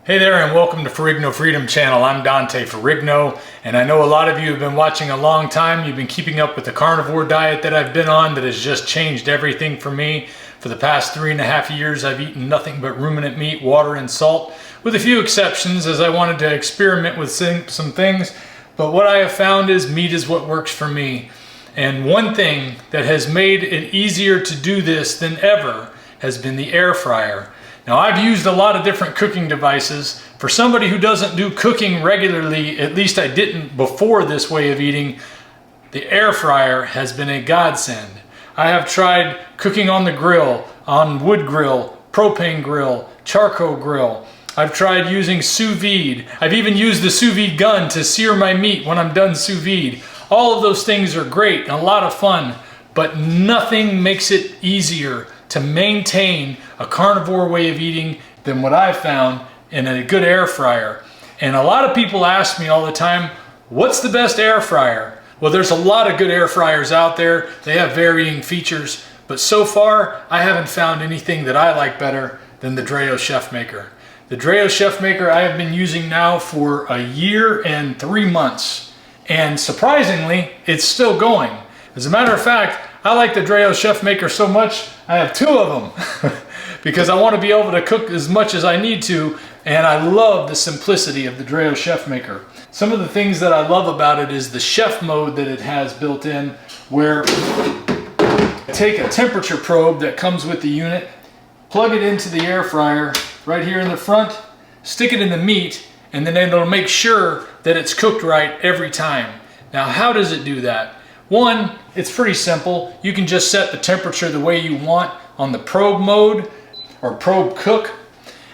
Hey there and welcome to Ferrigno Freedom Channel. I'm Dante Ferrigno and I know a lot of you have been watching a long time. You've been keeping up with the carnivore diet that I've been on that has just changed everything for me. For the past 3.5 years I've eaten nothing but ruminant meat, water and salt, with a few exceptions as I wanted to experiment with some things. But what I have found is meat is what works for me. And one thing that has made it easier to do this than ever has been the air fryer. Now, I've used a lot of different cooking devices. For somebody who doesn't do cooking regularly, at least I didn't before this way of eating, the air fryer has been a godsend. I have tried cooking on the grill, on wood grill, propane grill, charcoal grill. I've tried using sous vide. I've even used the sous vide gun to sear my meat when I'm done sous vide. All of those things are great and a lot of fun, but nothing makes it easier to maintain a carnivore way of eating than what I've found in a good air fryer. And a lot of people ask me all the time, what's the best air fryer? Well, there's a lot of good air fryers out there. They have varying features, but so far I haven't found anything that I like better than the Dreo ChefMaker. The Dreo ChefMaker I have been using now for 1 year and 3 months. And surprisingly, it's still going. As a matter of fact, I like the Dreo ChefMaker so much, I have 2 of them because I want to be able to cook as much as I need to, and I love the simplicity of the Dreo ChefMaker. Some of the things that I love about it is the chef mode that it has built in, where I take a temperature probe that comes with the unit, plug it into the air fryer right here in the front, stick it in the meat, and then it'll make sure that it's cooked right every time. Now, how does it do that? One, it's pretty simple. You can just set the temperature the way you want on the probe mode or probe cook,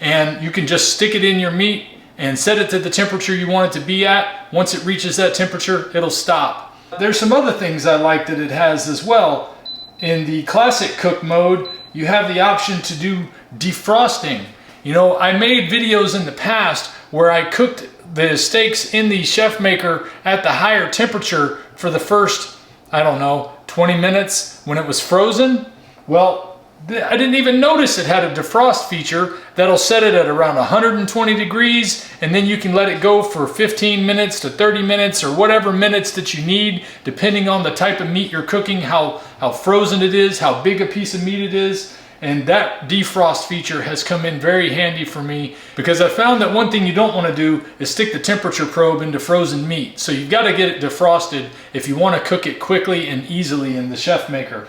and you can just stick it in your meat and set it to the temperature you want it to be at. Once it reaches that temperature, it'll stop. There's some other things I like that it has as well. In the classic cook mode, you have the option to do defrosting. You know, I made videos in the past where I cooked the steaks in the ChefMaker at the higher temperature for the first, I don't know, 20 minutes when it was frozen. Well, I didn't even notice it had a defrost feature that'll set it at around 120 degrees, and then you can let it go for 15 minutes to 30 minutes or whatever minutes that you need, depending on the type of meat you're cooking, how frozen it is, how big a piece of meat it is. And that defrost feature has come in very handy for me, because I found that one thing you don't want to do is stick the temperature probe into frozen meat. So you've got to get it defrosted if you want to cook it quickly and easily in the ChefMaker.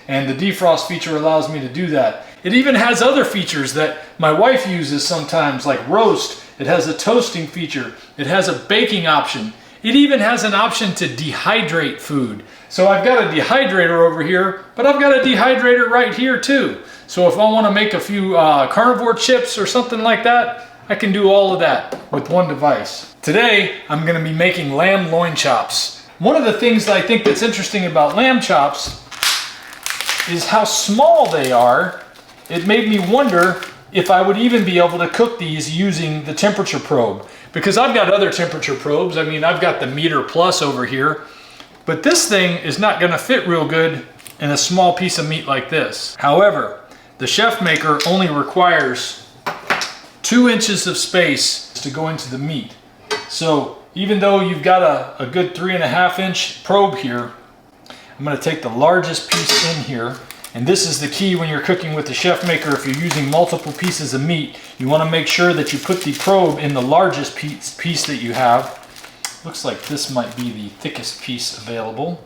And the defrost feature allows me to do that. It even has other features that my wife uses sometimes, like roast. It has a toasting feature. It has a baking option. It even has an option to dehydrate food. So I've got a dehydrator over here, but I've got a dehydrator right here too. So if I want to make a few carnivore chips or something like that, I can do all of that with one device. Today, I'm going to be making lamb loin chops. One of the things that I think that's interesting about lamb chops is how small they are. It made me wonder if I would even be able to cook these using the temperature probe, because I've got other temperature probes. I mean, I've got the Meter Plus over here, but this thing is not going to fit real good in a small piece of meat like this. However, the ChefMaker only requires 2 inches of space to go into the meat. So even though you've got a good 3.5 inch probe here, I'm going to take the largest piece in here. And this is the key when you're cooking with the ChefMaker. If you're using multiple pieces of meat, you want to make sure that you put the probe in the largest piece that you have. Looks like this might be the thickest piece available.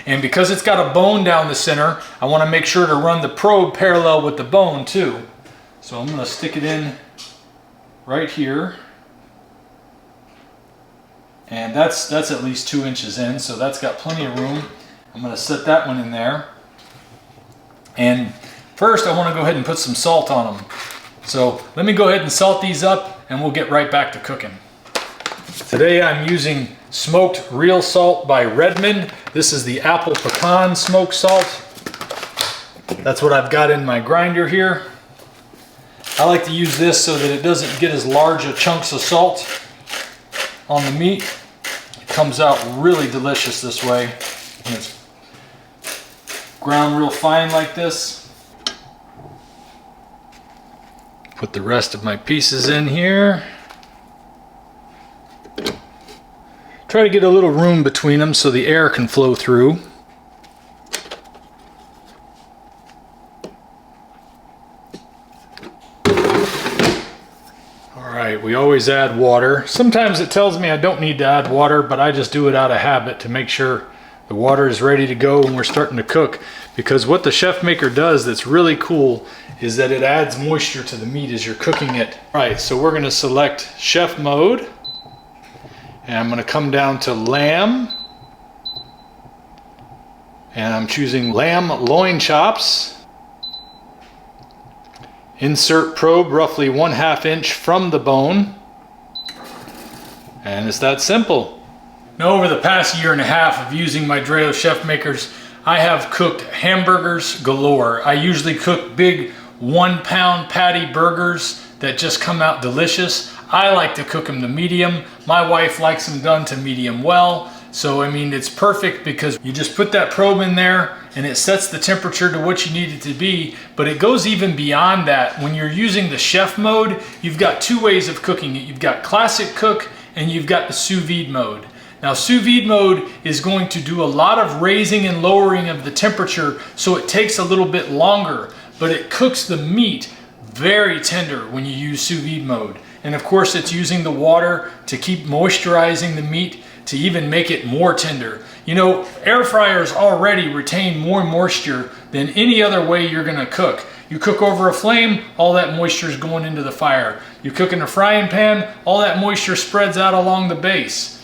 And because it's got a bone down the center, I want to make sure to run the probe parallel with the bone too. So I'm going to stick it in right here. And that's at least 2 inches in, so that's got plenty of room. I'm going to set that one in there. And first I want to go ahead and put some salt on them. So let me go ahead and salt these up and we'll get right back to cooking. Today I'm using smoked real salt by Redmond. This is the apple pecan smoked salt. That's what I've got in my grinder here. I like to use this so that it doesn't get as large a chunks of salt on the meat. It comes out really delicious this way when it's ground real fine like this. Put the rest of my pieces in here. Try to get a little room between them so the air can flow through. Alright, we always add water. Sometimes it tells me I don't need to add water, but I just do it out of habit to make sure the water is ready to go when we're starting to cook. Because what the ChefMaker does that's really cool is that it adds moisture to the meat as you're cooking it. Alright, so we're going to select chef mode. And I'm going to come down to lamb. And I'm choosing lamb loin chops. Insert probe roughly 1/2 inch from the bone. And it's that simple. Now, over the past year and a half of using my Dreo ChefMakers, I have cooked hamburgers galore. I usually cook big 1-pound patty burgers that just come out delicious. I like to cook them to medium. My wife likes them done to medium well. So, I mean, it's perfect because you just put that probe in there and it sets the temperature to what you need it to be, but it goes even beyond that. When you're using the chef mode, you've got two ways of cooking it. You've got classic cook and you've got the sous vide mode. Now, sous vide mode is going to do a lot of raising and lowering of the temperature, so it takes a little bit longer, but it cooks the meat very tender when you use sous vide mode. And of course, it's using the water to keep moisturizing the meat to even make it more tender. You know, air fryers already retain more moisture than any other way you're gonna cook. You cook over a flame, all that moisture is going into the fire. You cook in a frying pan, all that moisture spreads out along the base.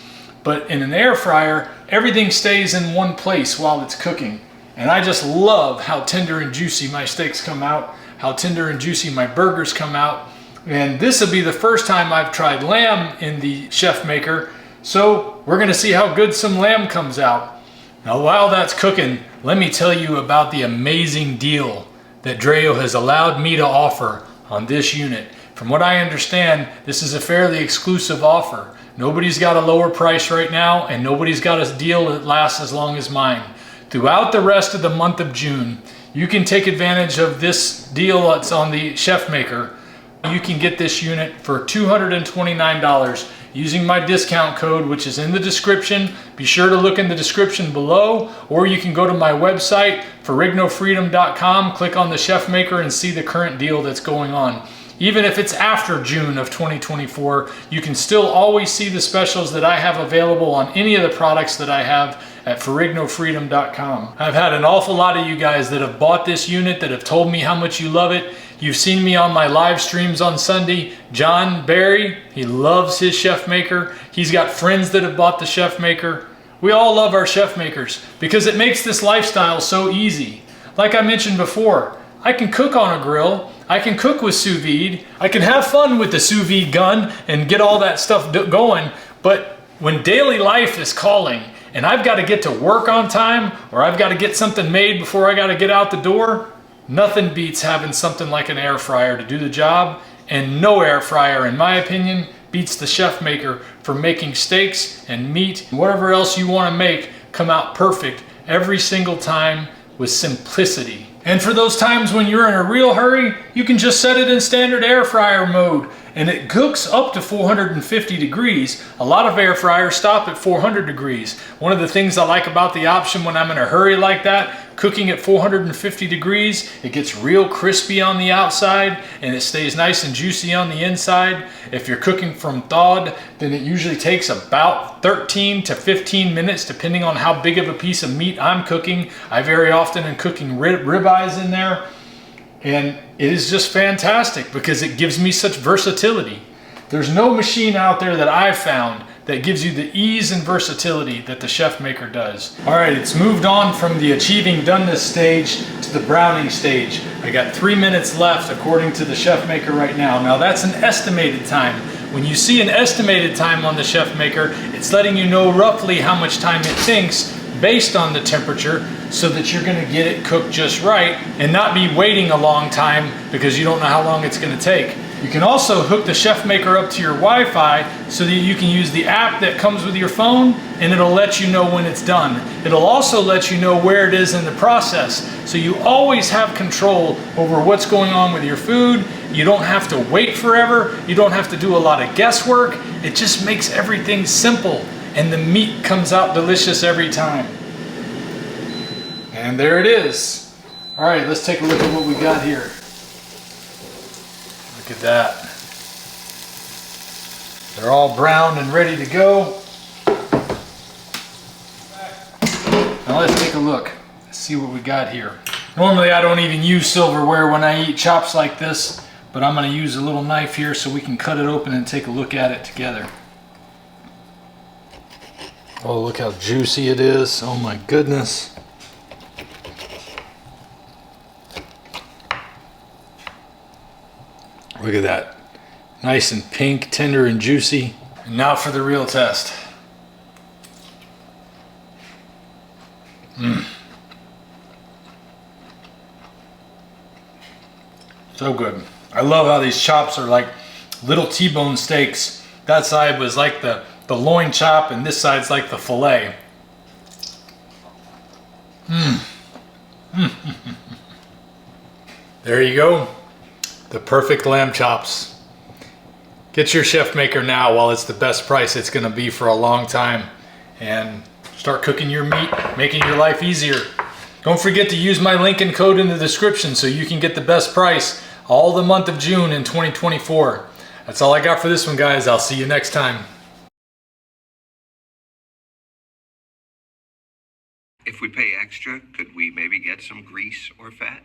But in an air fryer, everything stays in one place while it's cooking. And I just love how tender and juicy my steaks come out, how tender and juicy my burgers come out. And this will be the first time I've tried lamb in the ChefMaker. So we're gonna see how good some lamb comes out. Now, while that's cooking, let me tell you about the amazing deal that Dreo has allowed me to offer on this unit. From what I understand, this is a fairly exclusive offer. Nobody's got a lower price right now, and nobody's got a deal that lasts as long as mine. Throughout the rest of the month of June, you can take advantage of this deal that's on the ChefMaker. You can get this unit for $229 using my discount code, which is in the description. Be sure to look in the description below, or you can go to my website, ferrignofreedom.com, click on the ChefMaker and see the current deal that's going on. Even if it's after June of 2024, you can still always see the specials that I have available on any of the products that I have at ferrignofreedom.com. I've had an awful lot of you guys that have bought this unit, that have told me how much you love it. You've seen me on my live streams on Sunday. John Barry, he loves his ChefMaker. He's got friends that have bought the ChefMaker. We all love our ChefMakers because it makes this lifestyle so easy. Like I mentioned before, I can cook on a grill. I can cook with sous vide. I can have fun with the sous vide gun and get all that stuff going. But when daily life is calling and I've got to get to work on time, or I've got to get something made before I got to get out the door, nothing beats having something like an air fryer to do the job. And no air fryer, in my opinion, beats the ChefMaker for making steaks and meat and whatever else you want to make come out perfect every single time with simplicity. And for those times when you're in a real hurry, you can just set it in standard air fryer mode and it cooks up to 450 degrees. A lot of air fryers stop at 400 degrees. One of the things I like about the option when I'm in a hurry like that, cooking at 450 degrees, it gets real crispy on the outside and it stays nice and juicy on the inside. If you're cooking from thawed, then it usually takes about 13 to 15 minutes depending on how big of a piece of meat I'm cooking. I very often am cooking ribeyes in there. And it is just fantastic because it gives me such versatility. There's no machine out there that I've found that gives you the ease and versatility that the ChefMaker does. All right, it's moved on from the achieving doneness stage to the browning stage. I got 3 minutes left according to the ChefMaker right now. Now that's an estimated time. When you see an estimated time on the ChefMaker, it's letting you know roughly how much time it thinks based on the temperature. so that you're gonna get it cooked just right and not be waiting a long time because you don't know how long it's gonna take. You can also hook the ChefMaker up to your Wi-Fi so that you can use the app that comes with your phone, and it'll let you know when it's done. It'll also let you know where it is in the process, so you always have control over what's going on with your food. You don't have to wait forever. You don't have to do a lot of guesswork. It just makes everything simple, and the meat comes out delicious every time. And there it is. All right, let's take a look at what we got here. Look at that. They're all browned and ready to go. Now let's take a look. Let's see what we got here. Normally I don't even use silverware when I eat chops like this, but I'm going to use a little knife here so we can cut it open and take a look at it together. Oh, look how juicy it is. Oh my goodness. Look at that. Nice and pink, tender and juicy. And now for the real test. So good. I love how these chops are like little T-bone steaks. That side was like the loin chop, and this side's like the fillet. There you go. The perfect lamb chops. Get your ChefMaker now while it's the best price it's going to be for a long time, and start cooking your meat, making your life easier. Don't forget to use my link and code in the description so you can get the best price all the month of June in 2024. That's all I got for this one, guys. I'll see you next time. If we pay extra, could we maybe get some grease or fat?